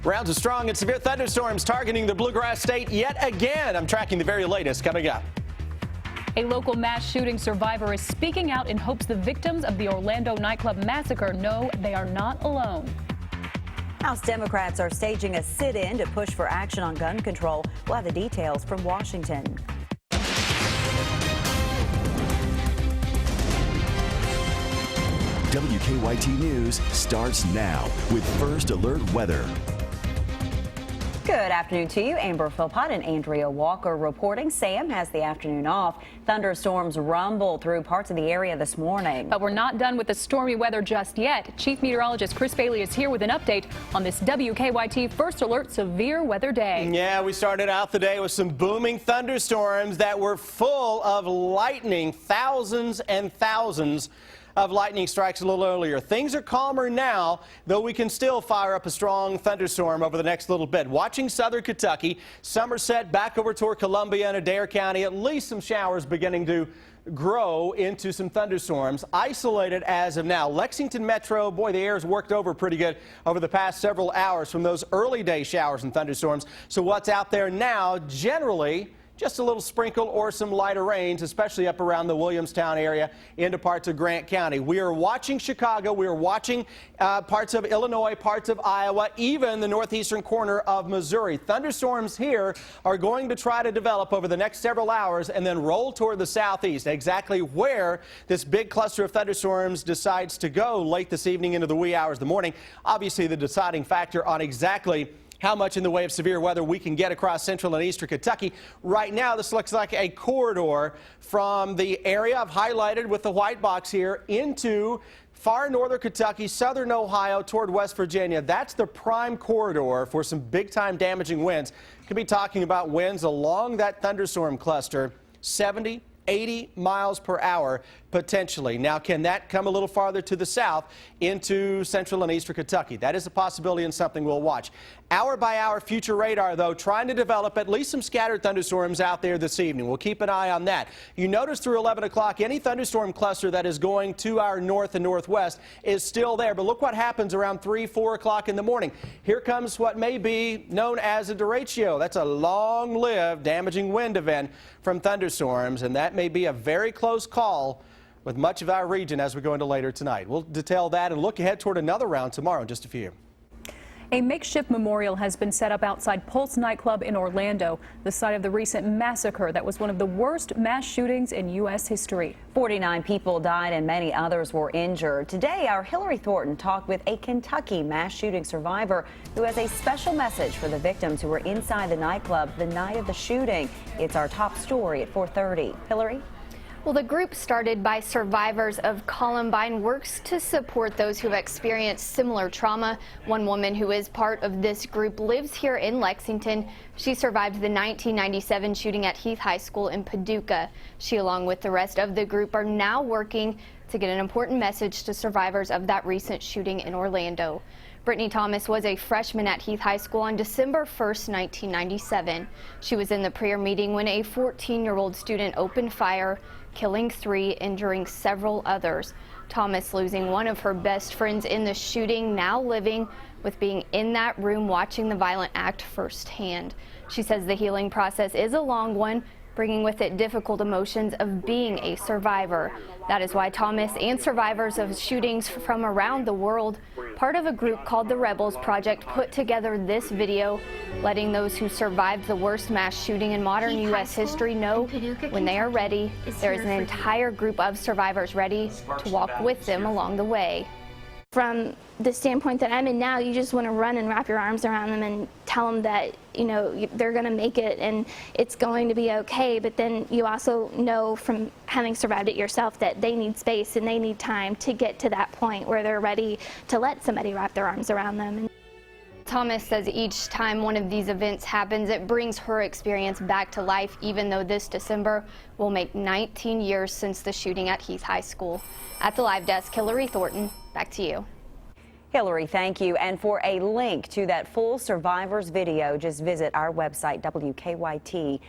Rounds of strong and severe thunderstorms targeting the Bluegrass State yet again. I'm tracking the very latest coming up. A local mass shooting survivor is speaking out in hopes the victims of the Orlando nightclub massacre know they are not alone. House Democrats are staging a sit-in to push for action on gun control. We'll have the details from Washington. WKYT News starts now with First Alert Weather. Good afternoon to you. Amber Philpott and Andrea Walker reporting. Sam has the afternoon off. Thunderstorms rumble through parts of the area this morning. But we're not done with the stormy weather just yet. Chief Meteorologist Chris Bailey is here with an update on this WKYT First Alert Severe Weather Day. Yeah, we started out the day with some booming thunderstorms that were full of lightning, thousands and thousands of lightning strikes a little earlier. Things are calmer now, though we can still fire up a strong thunderstorm over the next little bit. Watching southern Kentucky, Somerset back over toward Columbia and Adair County, at least some showers beginning to grow into some thunderstorms. Isolated as of now. Lexington Metro, boy, the air's worked over pretty good over the past several hours from those early day showers and thunderstorms. So what's out there now, generally, just a little sprinkle or some lighter rains, especially up around the Williamstown area into parts of Grant County. We are watching Chicago. We are watching parts of Illinois, parts of Iowa, even the northeastern corner of Missouri. Thunderstorms here are going to try to develop over the next several hours and then roll toward the southeast. Exactly where this big cluster of thunderstorms decides to go late this evening into the wee hours of the morning, obviously the deciding factor on exactly how much in the way of severe weather we can get across central and eastern Kentucky. Right now, this looks like a corridor from the area I've highlighted with the white box here into far northern Kentucky, southern Ohio, toward West Virginia. That's the prime corridor for some big-time damaging winds. Could be talking about winds along that thunderstorm cluster, 70, 80 miles per hour potentially. Now, can that come a little farther to the south into central and eastern Kentucky? That is a possibility and something we'll watch. Hour by hour future radar, though, trying to develop at least some scattered thunderstorms out there this evening. We'll keep an eye on that. You notice through 11 o'clock, any thunderstorm cluster that is going to our north and northwest is still there. But look what happens around 3, 4 o'clock in the morning. Here comes what may be known as a derecho. That's a long-lived damaging wind event from thunderstorms, and that may be a very close call with much of our region as we go into later tonight. We'll detail that and look ahead toward another round tomorrow in just a few. A makeshift memorial has been set up outside Pulse nightclub in Orlando, the site of the recent massacre that was one of the worst mass shootings in U.S. history. 49 people died and many others were injured. Today, our Hillary Thornton talked with a Kentucky mass shooting survivor who has a special message for the victims who were inside the nightclub the night of the shooting. It's our top story at 4:30. Hillary? Well, the group started by survivors of Columbine works to support those who have experienced similar trauma. One woman who is part of this group lives here in Lexington. She survived the 1997 shooting at Heath High School in Paducah. She, along with the rest of the group, are now working to get an important message to survivors of that recent shooting in Orlando. Brittany Thomas was a freshman at Heath High School on December 1st, 1997. She was in the prayer meeting when a 14-year-old student opened fire, killing 3, injuring several others. Thomas losing one of her best friends in the shooting, now living with being in that room watching the violent act firsthand. She says the healing process is a long one, bringing with it difficult emotions of being a survivor. That is why Thomas and survivors of shootings from around the world, part of a group called the Rebels Project, put together this video, letting those who survived the worst mass shooting in modern U.S. history know when they are ready, there is an entire group of survivors ready to walk with them along the way. From the standpoint that I'm in now, you just want to run and wrap your arms around them and tell them that, you know, they're going to make it and it's going to be okay. But then you also know from having survived it yourself that they need space and they need time to get to that point where they're ready to let somebody wrap their arms around them. Thomas says each time one of these events happens, it brings her experience back to life, even though this December will make 19 years since the shooting at Heath High School. At the live desk, Hillary Thornton, back to you. Hillary, thank you. And for a link to that full survivors video, just visit our website, WKYT.com.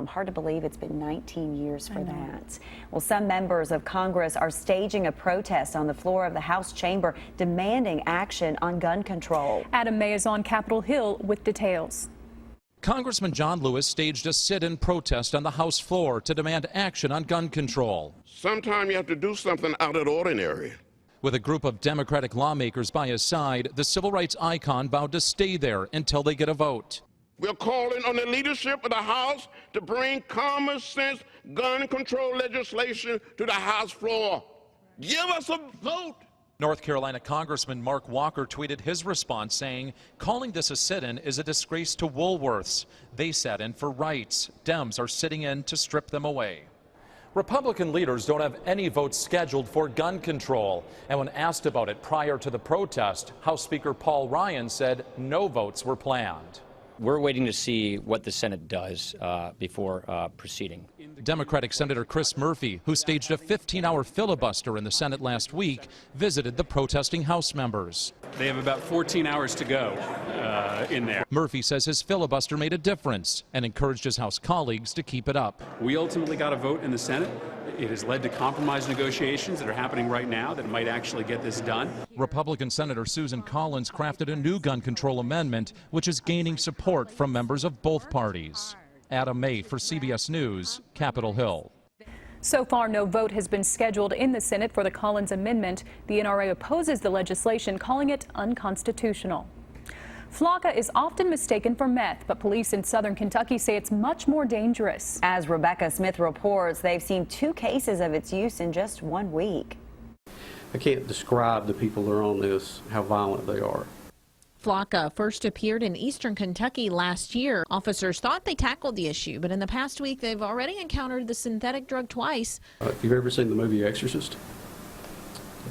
Hard to believe it's been 19 years for that. Well, some members of Congress are staging a protest on the floor of the House chamber demanding action on gun control. Adam May is on Capitol Hill with details. Congressman John Lewis staged a sit-in protest on the House floor to demand action on gun control. Sometimes you have to do something out of the ordinary. With a group of Democratic lawmakers by his side, the civil rights icon vowed to stay there until they get a vote. We're calling on the leadership of the House to bring common sense gun control legislation to the House floor. Give us a vote. North Carolina Congressman Mark Walker tweeted his response saying, calling this a sit-in is a disgrace to Woolworths. They sat in for rights. Dems are sitting in to strip them away. Republican leaders don't have any votes scheduled for gun control. And when asked about it prior to the protest, House Speaker Paul Ryan said no votes were planned. We're waiting to see what the Senate does before proceeding. Democratic Senator Chris Murphy, who staged a 15-hour filibuster in the Senate last week, visited the protesting House members. They have about 14 hours to go in there. Murphy says his filibuster made a difference and encouraged his House colleagues to keep it up. We ultimately got a vote in the Senate. It has led to compromise negotiations that are happening right now that might actually get this done. Republican Senator Susan Collins crafted a new gun control amendment, which is gaining support from members of both parties. Adam May for CBS News, Capitol Hill. So far, no vote has been scheduled in the Senate for the Collins Amendment. The NRA opposes the legislation, calling it unconstitutional. Flocka is often mistaken for meth, but police in southern Kentucky say it's much more dangerous. As Rebecca Smith reports, they've seen 2 cases of its use in just 1 week. I can't describe the people that are on this, how violent they are. Flocka first appeared in eastern Kentucky last year. Officers thought they tackled the issue, but in the past week they've already encountered the synthetic drug twice. If you've ever seen the movie Exorcist,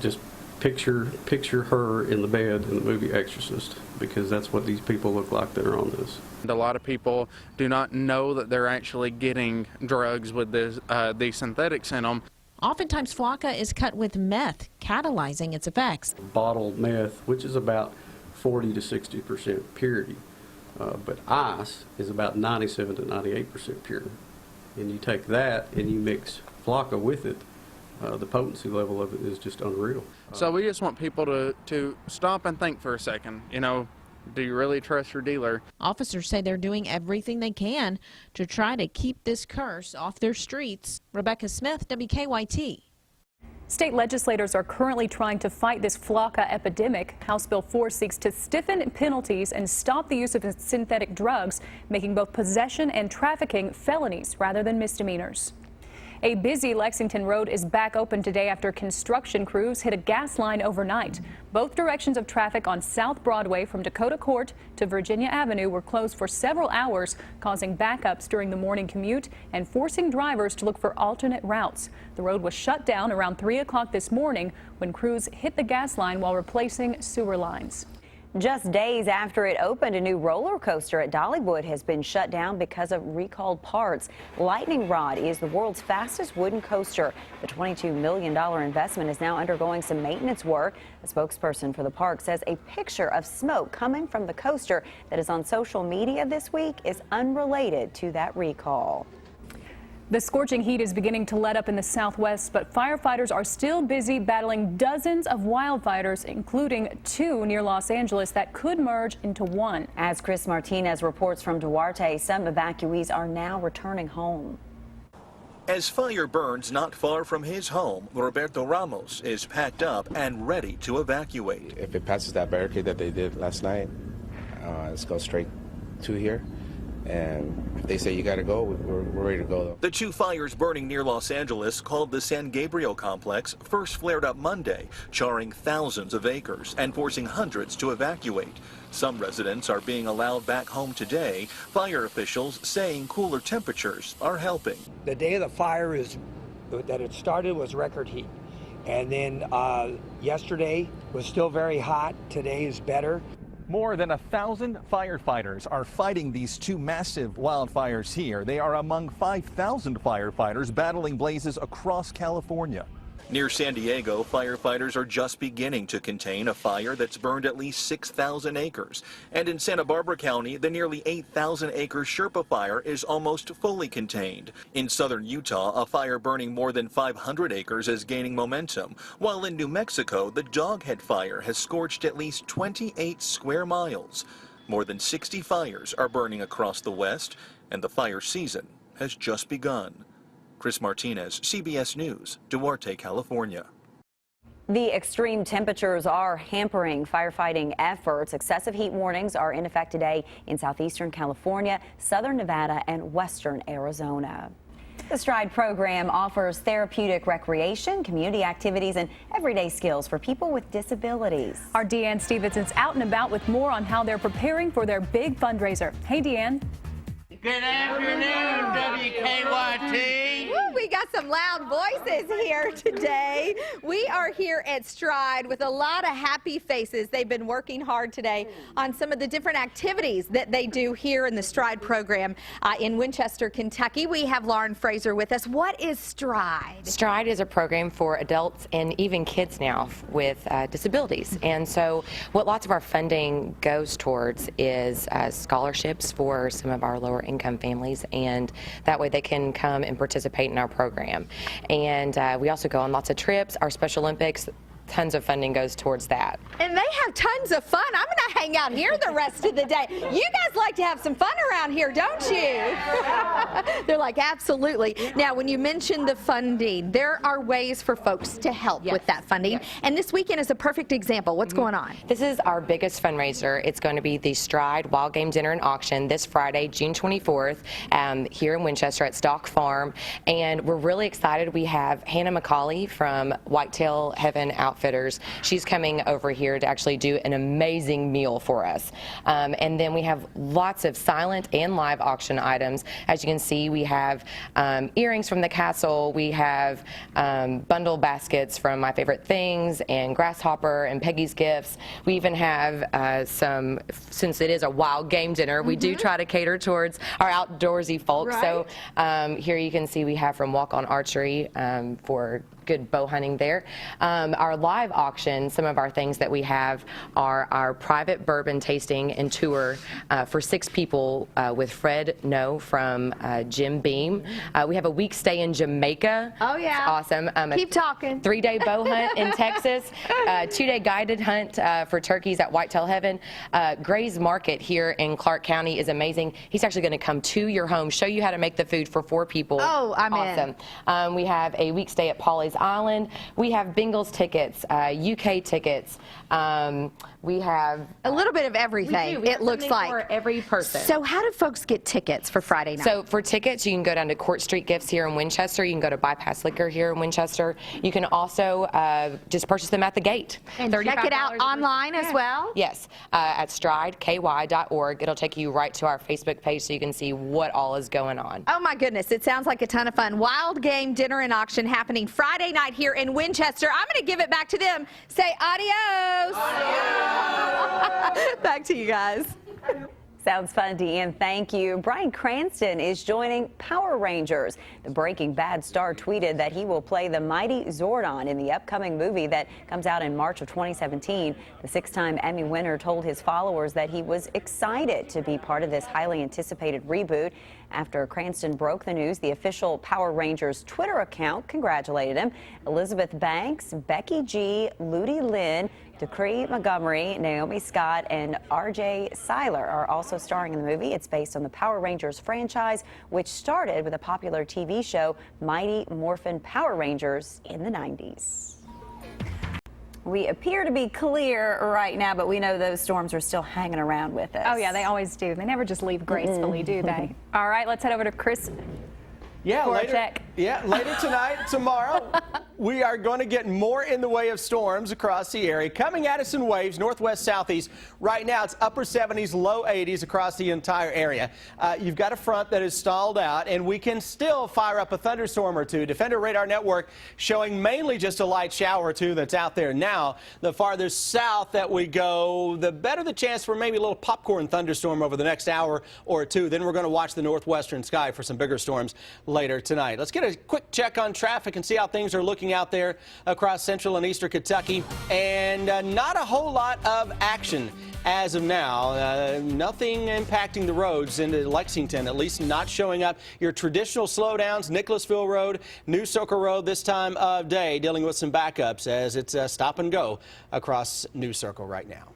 just picture her in the bed in the movie Exorcist, because that's what these people look like that are on this. A lot of people do not know that they're actually getting drugs with these synthetics in them. Oftentimes Flocka is cut with meth, catalyzing its effects. Bottled meth, which is about 40 to 60% purity, but ice is about 97 to 98% pure. And you take that and you mix Flocka with it, the potency level of it is just unreal. So we just want people to stop and think for a second. You know, do you really trust your dealer? Officers say they're doing everything they can to try to keep this curse off their streets. Rebecca Smith, WKYT. State legislators are currently trying to fight this Flocka epidemic. House Bill 4 seeks to stiffen penalties and stop the use of synthetic drugs, making both possession and trafficking felonies rather than misdemeanors. A busy Lexington road is back open today after construction crews hit a gas line overnight. Both directions of traffic on South Broadway from Dakota Court to Virginia Avenue were closed for several hours, causing backups during the morning commute and forcing drivers to look for alternate routes. The road was shut down around 3 o'clock this morning when crews hit the gas line while replacing sewer lines. Just days after it opened, a new roller coaster at Dollywood has been shut down because of recalled parts. Lightning Rod is the world's fastest wooden coaster. The $22 million investment is now undergoing some maintenance work. A spokesperson for the park says a picture of smoke coming from the coaster that is on social media this week is unrelated to that recall. The scorching heat is beginning to let up in the Southwest, but firefighters are still busy battling dozens of wildfires, including 2 near Los Angeles that could merge into one. As Chris Martinez reports from Duarte, some evacuees are now returning home. As fire burns not far from his home, Roberto Ramos is packed up and ready to evacuate. If it passes that barricade that they did last night, let's go straight to here. And if they say you got to go, we're ready to go, though. The 2 fires burning near Los Angeles, called the San Gabriel complex, first flared up Monday, charring thousands of acres and forcing hundreds to evacuate. Some residents are being allowed back home today. Fire officials saying cooler temperatures are helping. The day of the fire that it started was record heat. And then yesterday was still very hot. Today is better. More than 1,000 firefighters are fighting these 2 massive wildfires here. They are among 5,000 firefighters battling blazes across California. Near San Diego, firefighters are just beginning to contain a fire that's burned at least 6,000 acres. And in Santa Barbara County, the nearly 8,000-acre Sherpa fire is almost fully contained. In southern Utah, a fire burning more than 500 acres is gaining momentum, while in New Mexico, the Doghead fire has scorched at least 28 square miles. More than 60 fires are burning across the West, and the fire season has just begun. Chris Martinez, CBS News, Duarte, California. The extreme temperatures are hampering firefighting efforts. Excessive heat warnings are in effect today in southeastern California, southern Nevada, and western Arizona. The STRIDE program offers therapeutic recreation, community activities, and everyday skills for people with disabilities. Our Deanne Stevenson's out and about with more on how they're preparing for their big fundraiser. Hey, Deanne. Good afternoon, WKYT. Woo, we got some loud voices here today. We are here at STRIDE with a lot of happy faces. They've been working hard today on some of the different activities that they do here in the STRIDE program in Winchester, Kentucky. We have Lauren Fraser with us. What is STRIDE? STRIDE is a program for adults and even kids now with disabilities. And so what lots of our funding goes towards is scholarships for some of our lower income families, and that way they can come and participate in our program. And we also go on lots of trips. Our Special Olympics, tons of funding goes towards that. And they have tons of fun. I'm going to hang out here the rest of the day. You guys like to have some fun around here, don't you? They're like, absolutely. Now, when you mention the funding, there are ways for folks to help with that funding. And this weekend is a perfect example. What's going on? This is our biggest fundraiser. It's going to be the STRIDE Wild Game Dinner and Auction this Friday, June 24th, here in Winchester at Stock Farm. And we're really excited. We have Hannah McCauley from Whitetail Heaven Outfitters. She's coming over here to actually do an amazing meal for us. And then we have lots of silent and live auction items. As you can see, we have earrings from the castle. We have bundle baskets from My Favorite Things and Grasshopper and Peggy's Gifts. We even have some, since it is a wild game dinner, we do try to cater towards our outdoorsy folks. Right. So here you can see we have from Walk On Archery for good bow hunting there. Our live auction, some of our things that we have are our private bourbon tasting and tour for 6 people with Fred No from Jim Beam. We have a week stay in Jamaica. Oh, yeah. It's awesome. Keep talking. 3-day bow hunt in Texas. 2-day guided hunt for turkeys at Whitetail Heaven. Gray's Market here in Clark County is amazing. He's actually going to come to your home, show you how to make the food for 4 people. Oh, I'm awesome. We have a week stay at Polly's Island. We have Bengals tickets, UK tickets. We have a little bit of everything. We it looks like for every person. So how do folks get tickets for Friday night? So for tickets, you can go down to Court Street Gifts here in Winchester. You can go to Bypass Liquor here in Winchester. You can also just purchase them at the gate. And check it out online as well? Yes, at strideky.org. It'll take you right to our Facebook page so you can see what all is going on. Oh my goodness, it sounds like a ton of fun. Wild Game Dinner and Auction happening Friday night here in Winchester. I'm going to give it back to them. Say adios. Adios. Back to you guys. Sounds fun, Deanne. Thank you. Bryan Cranston is joining Power Rangers. The Breaking Bad star tweeted that he will play the mighty Zordon in the upcoming movie that comes out in March of 2017. The 6-time Emmy winner told his followers that he was excited to be part of this highly anticipated reboot. After Cranston broke the news, the official Power Rangers Twitter account congratulated him. Elizabeth Banks, Becky G, Ludi Lin, Decree Montgomery, Naomi Scott, and R.J. Seiler are also starring in the movie. It's based on the Power Rangers franchise, which started with a popular TV show, Mighty Morphin Power Rangers, in the 90s. We appear to be clear right now, but we know those storms are still hanging around with us. Oh, yeah, they always do. They never just leave gracefully, do they? All right, let's head over to Chris. Later tonight, tomorrow, we are going to get more in the way of storms across the area. Coming at us in waves, northwest, southeast. Right now, it's upper 70s, low 80s across the entire area. You've got a front that is stalled out, and we can still fire up a thunderstorm or two. Defender Radar Network showing mainly just a light shower or two that's out there now. The farther south that we go, the better the chance for maybe a little popcorn thunderstorm over the next hour or two. Then we're going to watch the northwestern sky for some bigger storms later tonight. Let's get a quick check on traffic and see how things are looking breaking out there across central and eastern Kentucky, and not a whole lot of action as of now. Nothing impacting the roads into Lexington, at least not showing up. Your traditional slowdowns, Nicholasville Road, New Circle Road this time of day, dealing with some backups as it's stop and go across New Circle right now.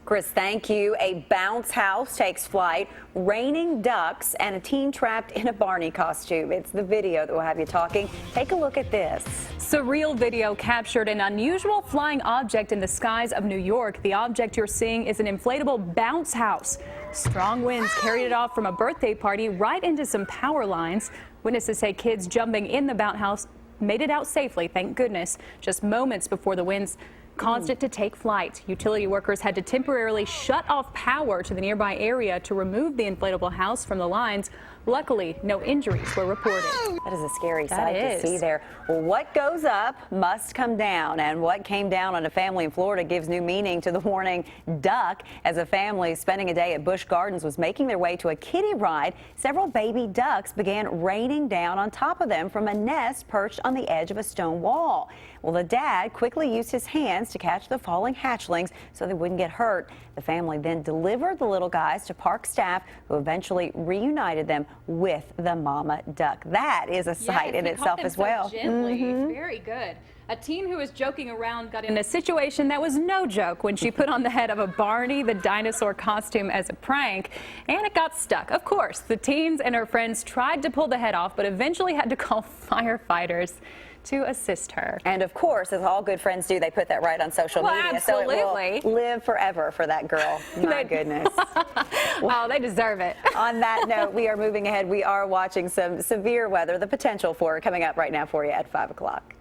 Chris, thank you. A bounce house takes flight, raining ducks, and a teen trapped in a Barney costume. It's the video that will have you talking. Take a look at this. Surreal video captured an unusual flying object in the skies of New York. The object you're seeing is an inflatable bounce house. Strong winds carried it off from a birthday party right into some power lines. Witnesses say kids jumping in the bounce house made it out safely, thank goodness, just moments before the winds caused it to take flight. Utility workers had to temporarily shut off power to the nearby area to remove the inflatable house from the lines. Luckily, no injuries were reported. That is a scary sight to see there. Well, what goes up must come down, and what came down on a family in Florida gives new meaning to the warning duck. As a family spending a day at Busch Gardens was making their way to a kiddie ride, several baby ducks began raining down on top of them from a nest perched on the edge of a stone wall. Well, the dad quickly used his hands to catch the falling hatchlings so they wouldn't get hurt. The family then delivered the little guys to park staff, who eventually reunited them with the mama duck. That is a sight in itself as well. Gently. Very good. A teen who was joking around got in a situation that was no joke when she put on the head of a Barney the dinosaur costume as a prank, and it got stuck. Of course, the teens and her friends tried to pull the head off, but eventually had to call firefighters to assist her. And of course, as all good friends do, they put that right on social media. Absolutely. So it will live forever for that girl. My goodness. Well, they deserve it. On that note, we are moving ahead. We are watching some severe weather, the potential for it, coming up right now for you at 5 o'clock.